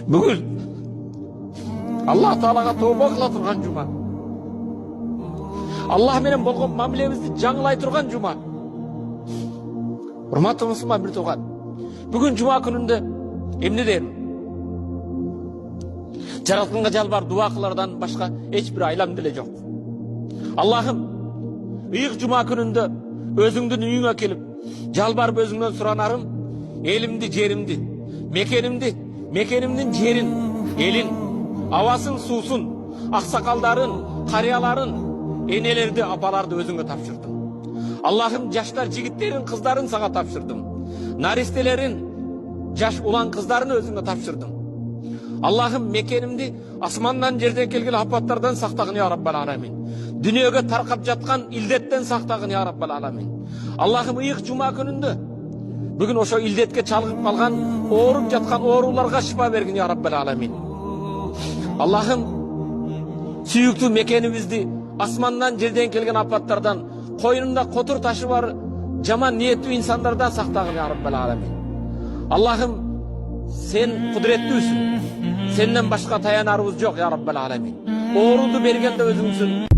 Bugün Allah Teala'ga tövbe kıla turgan cuma. Allah menen болгон мамилебизди жаңылай турган жума. Урматтуу мусулман бир туган. Бүгүн жума күнүндө эмне дейм? Жаратканга жалбар дуа кылардан башка эч бир айлам деле жок. Аллахым, ыйык жума күнүндө өзүңдүн үйүңө келип, жалбарып өзүңдөн суранарым, элимди, жеримди, мекенимдин жерин, элин, авасын, суусун, аксакалдарын, карыяларын, энелерди, апаларды өзүңө тапшырдым. Аллахым, жаштар жигиттерин, кыздарын сага тапшырдым. Наристелерин, жаш улан кыздарын өзүңө тапшырдым. Аллахым, мекенимди асмандан жерден келген апаттардан сактагын я Раббал аламин. Дүнүйөгө таркап жаткан илдеттен сактагын я Раббал аламин. Аллахым, ыйык жума күнүндө бүгүн ошо илдетке чалгып калган, ооруп жаткан ооруларга шифа бергин я Раббал аламин. Аллахым, сүйүктүү мекенибизди асмандан жерден келген апаттардан, койнунда котур ташы бар жаман ниеттүү инсандардан сактагын я Раббал аламин. Аллахым, сен кудуреттүүсүң. Сенден башка таянарыбыз жок я Раббал аламин. Ооруду бергенде өзүңсүн.